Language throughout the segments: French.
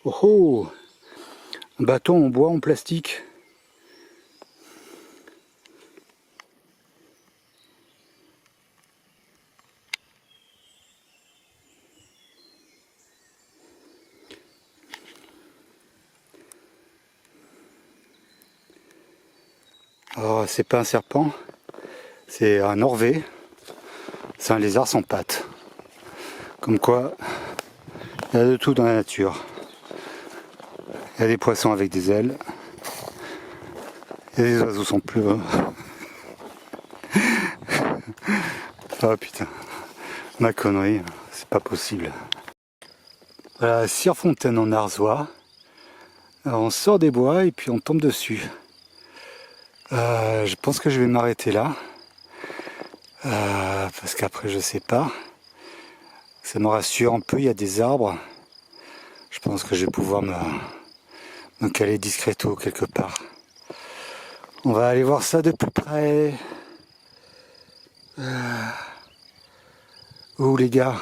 Oh oh! Un bâton en bois, en plastique. Oh, c'est pas un serpent, c'est un orvet. C'est un lézard sans pattes. Comme quoi, il y a de tout dans la nature. Il y a des poissons avec des ailes. Il y a des oiseaux sans pleurs. Oh putain, ma connerie, c'est pas possible. Voilà, Cire-Fontaine en Arzois. Alors, on sort des bois et puis on tombe dessus. Je pense que je vais m'arrêter là. Parce qu'après je sais pas. Ça me rassure un peu, il y a des arbres. Je pense que je vais pouvoir me caler discreto quelque part. On va aller voir ça de plus près. Oh les gars,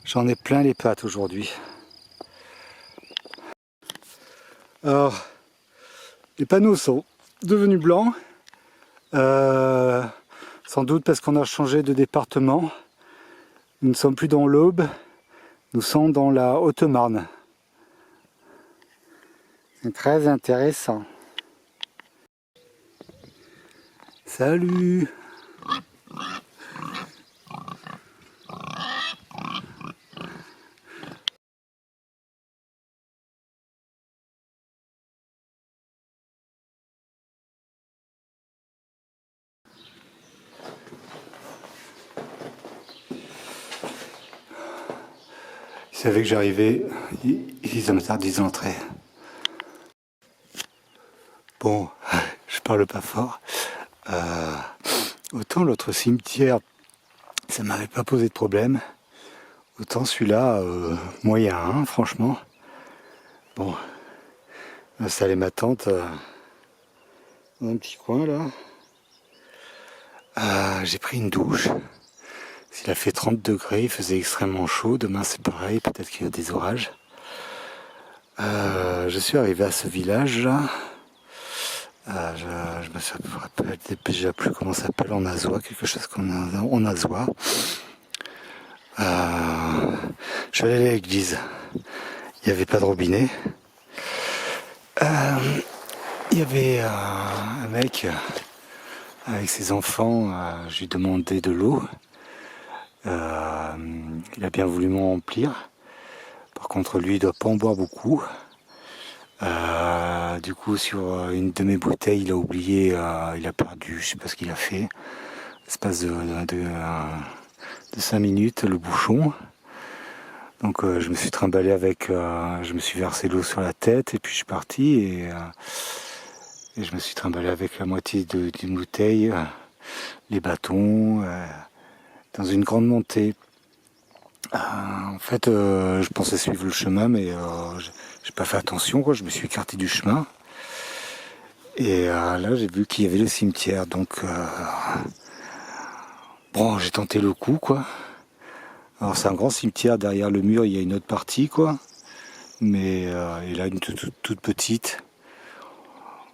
j'en ai plein les pattes aujourd'hui. Alors, les panneaux sont devenus blancs. Sans doute parce qu'on a changé de département. Nous ne sommes plus dans l'Aube, nous sommes dans la Haute-Marne. C'est très intéressant. Salut! Ils savaient que j'arrivais, ils m'interdisent d'entrer. Bon, je parle pas fort. Autant l'autre cimetière, ça m'avait pas posé de problème. Autant celui-là, moyen, hein, franchement. Bon, installer ma tente dans un petit coin là. J'ai pris une douche. S'il a fait 30 degrés, il faisait extrêmement chaud. Demain c'est pareil, peut-être qu'il y a des orages. Je suis arrivé à ce village là. Je me rappelle déjà plus comment ça s'appelle en Azois, quelque chose en Azois. Je suis allé à l'église. Il n'y avait pas de robinet. Il y avait un mec avec ses enfants. Je lui demandais de l'eau. Il a bien voulu m'en remplir. Par contre, lui, il doit pas en boire beaucoup. Du coup, sur une de mes bouteilles, il a oublié, il a perdu, je sais pas ce qu'il a fait. L'espace de 5 minutes, le bouchon. Donc je me suis trimballé avec, je me suis versé l'eau sur la tête et puis je suis parti et je me suis trimballé avec la moitié d'une bouteille, les bâtons, dans une grande montée. En fait, je pensais suivre le chemin, mais j'ai pas fait attention, quoi. Je me suis écarté du chemin. Et là, j'ai vu qu'il y avait le cimetière, donc bon, j'ai tenté le coup, quoi. Alors c'est un grand cimetière, derrière le mur, il y a une autre partie, quoi. Mais il a une toute petite.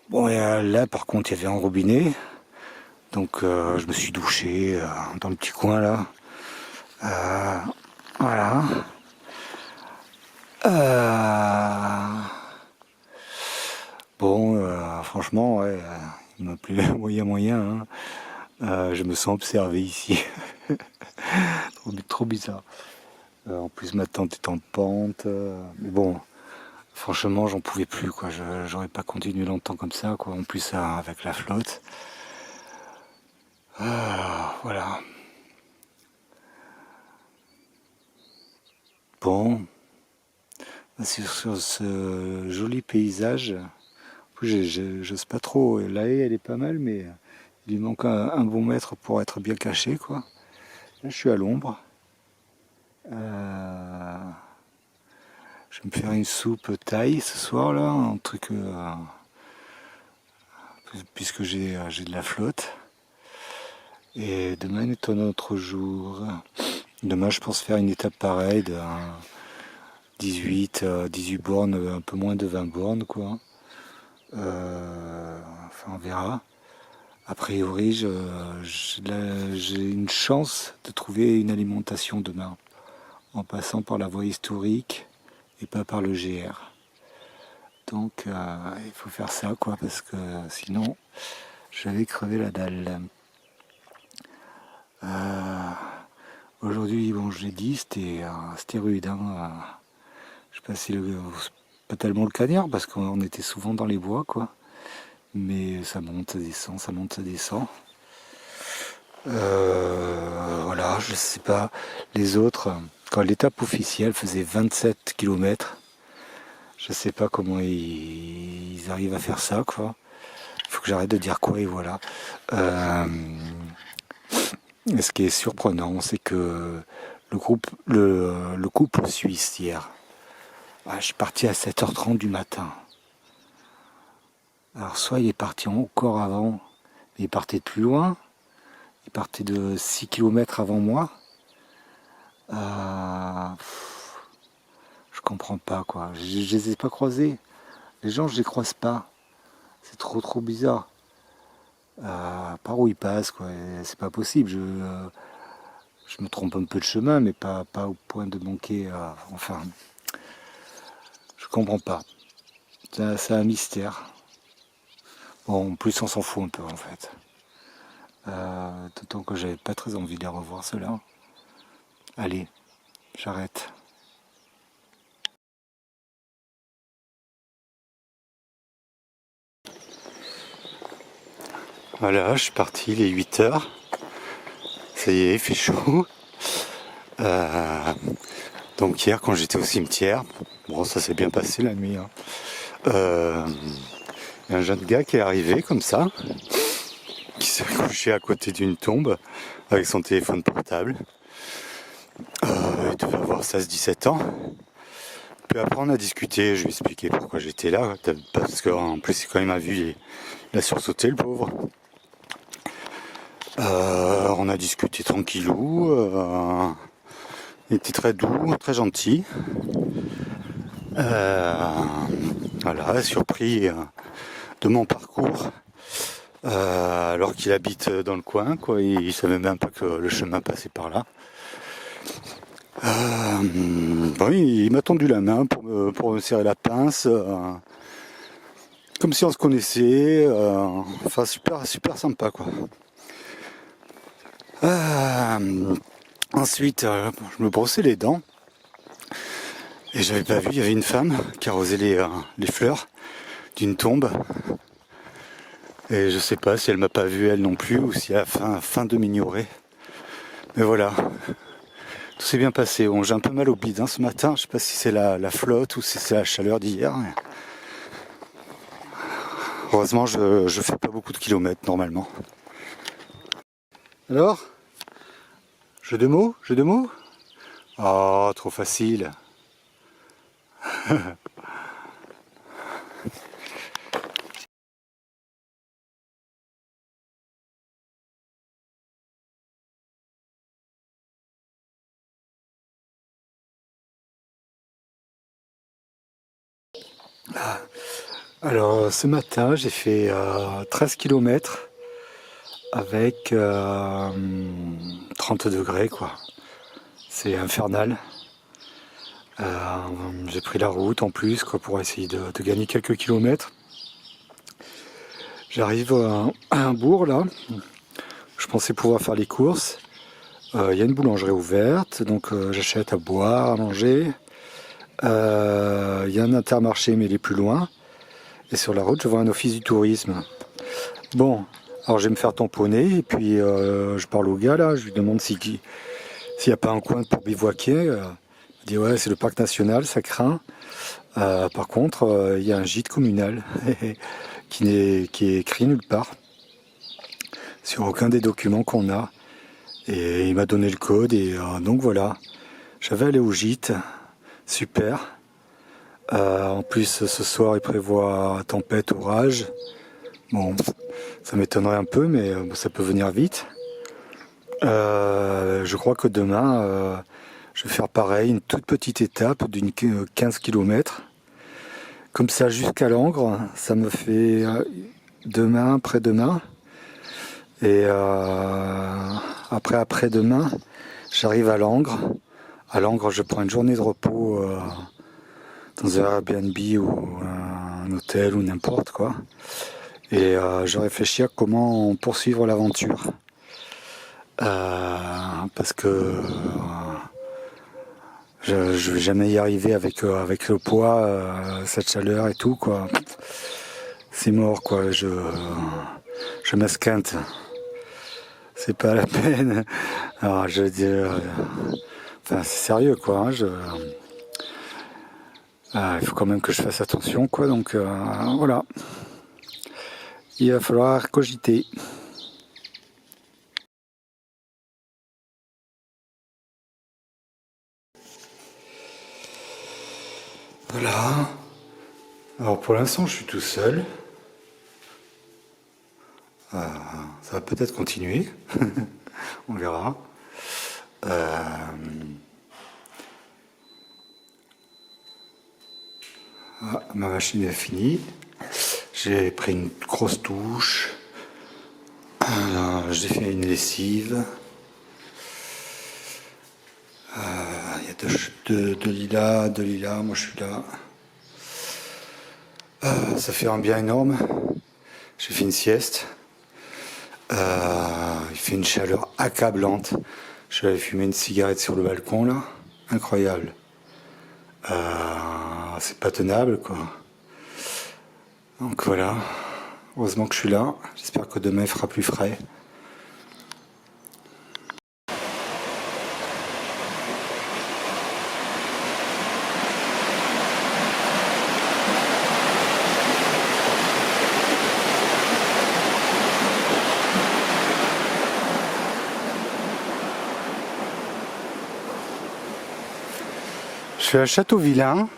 Bon, et là, par contre, il y avait un robinet. Donc je me suis douché dans le petit coin, là. Voilà. Bon, franchement, ouais, il m'a plu moyen, hein. Je me sens observé ici. trop bizarre. En plus, ma tente est en pente. Mais bon, franchement, j'en pouvais plus, quoi. J'aurais pas continué longtemps comme ça, quoi. En plus, avec la flotte. Voilà. Bon. Sur ce joli paysage, j'ose pas trop. La haie, elle est pas mal, mais il lui manque un bon mètre pour être bien caché, quoi. Là, je suis à l'ombre. Je vais me faire une soupe thaï ce soir, là, un truc, puisque j'ai de la flotte. Et demain est un autre jour. Demain, je pense faire une étape pareille 18 bornes, un peu moins de 20 bornes, quoi. Enfin, on verra. A priori, j'ai une chance de trouver une alimentation demain, en passant par la voie historique et pas par le GR. Donc, il faut faire ça, quoi, parce que sinon, j'avais crevé la dalle. Aujourd'hui, bon, je l'ai dit, c'était rude. Hein. Je passais pas tellement le cagnard parce qu'on était souvent dans les bois, quoi. Mais ça monte, ça descend, ça monte, ça descend. Voilà, je sais pas. Les autres, quand l'étape officielle faisait 27 km, je sais pas comment ils arrivent à faire ça, quoi. Il faut que j'arrête de dire quoi et voilà. Et ce qui est surprenant, c'est que le couple suisse hier, je suis parti à 7h30 du matin. Alors soit il est parti encore avant, mais il partait de plus loin. Il partait de 6 km avant moi. Je comprends pas, quoi. Je les ai pas croisés. Les gens, je les croise pas. C'est trop bizarre. Par où ils passent, quoi. C'est pas possible. Je me trompe un peu de chemin, mais pas au point de manquer. Enfin, je comprends pas. C'est un mystère. Bon, en plus, on s'en fout un peu, en fait. D'autant que j'avais pas très envie de les revoir, ceux-là. Allez, j'arrête. Voilà, je suis parti, il est 8h. Ça y est, il fait chaud. Donc hier, quand j'étais au cimetière, bon, ça s'est bien passé la nuit. Hein. Y a un jeune gars qui est arrivé comme ça, qui s'est couché à côté d'une tombe avec son téléphone portable. Il devait avoir 16-17 ans. Puis après, on a discuté, je lui ai expliqué pourquoi j'étais là, parce qu'en plus, quand il m'a vu, il a sursauté, le pauvre. On a discuté tranquillou. Il était très doux, très gentil. Voilà, surpris de mon parcours. Alors qu'il habite dans le coin, quoi. Il savait même pas que le chemin passait par là. Bon, il m'a tendu la main pour me serrer la pince. Comme si on se connaissait. Enfin, super sympa, quoi. Ensuite, je me brossais les dents et j'avais pas vu, il y avait une femme qui arrosait les fleurs d'une tombe. Et je sais pas si elle m'a pas vu elle non plus ou si elle a faim de m'ignorer. Mais voilà, tout s'est bien passé. Bon, j'ai un peu mal au bide ce matin, je sais pas si c'est la flotte ou si c'est la chaleur d'hier. Heureusement, je fais pas beaucoup de kilomètres normalement. Alors ? Jeu de mots ? Oh, trop facile. Alors ce matin j'ai fait 13 km avec 30 degrés, quoi. C'est infernal. J'ai pris la route en plus, quoi, pour essayer de gagner quelques kilomètres. J'arrive à un bourg là. Je pensais pouvoir faire les courses. Il y a une boulangerie ouverte, donc j'achète à boire, à manger. Il y a un intermarché, mais il est plus loin. Et sur la route, je vois un office du tourisme. Bon, alors je vais me faire tamponner, et puis je parle au gars là, je lui demande s'il n'y a pas un coin pour bivouaquer. Il me dit ouais, c'est le parc national, ça craint. Par contre, il y a un gîte communal qui est écrit nulle part, sur aucun des documents qu'on a. Et il m'a donné le code, et donc voilà. J'avais allé au gîte, super. En plus, ce soir, il prévoit tempête, orage. Bon, ça m'étonnerait un peu, mais ça peut venir vite. Je crois que demain, Je vais faire pareil, une toute petite étape d'une 15 km. Comme ça jusqu'à Langres, ça me fait demain, après-demain. Et après-demain, j'arrive à Langres. À Langres, je prends une journée de repos dans un Airbnb ou un hôtel ou n'importe quoi. Et je réfléchis à comment poursuivre l'aventure. Parce que je vais jamais y arriver avec le poids, cette chaleur et tout, quoi. C'est mort, quoi. Je m'esquinte. C'est pas la peine. Alors, je veux dire, enfin, c'est sérieux, quoi. Hein, il faut quand même que je fasse attention, quoi. Donc, voilà. Il va falloir cogiter. Voilà. Alors pour l'instant, je suis tout seul. Ça va peut-être continuer. On verra. Ma machine est finie. J'ai pris une grosse douche. J'ai fait une lessive. Il y a deux lilas, moi je suis là. Ça fait un bien énorme. J'ai fait une sieste. Il fait une chaleur accablante. Je vais aller fumer une cigarette sur le balcon là. Incroyable. C'est pas tenable, quoi. Donc voilà. Heureusement que je suis là. J'espère que demain il fera plus frais. Je suis à Château-Vilain.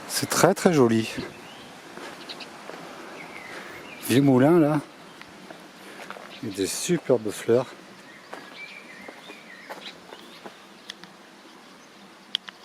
C'est très très joli. Vieux moulin là. Il y a des superbes fleurs.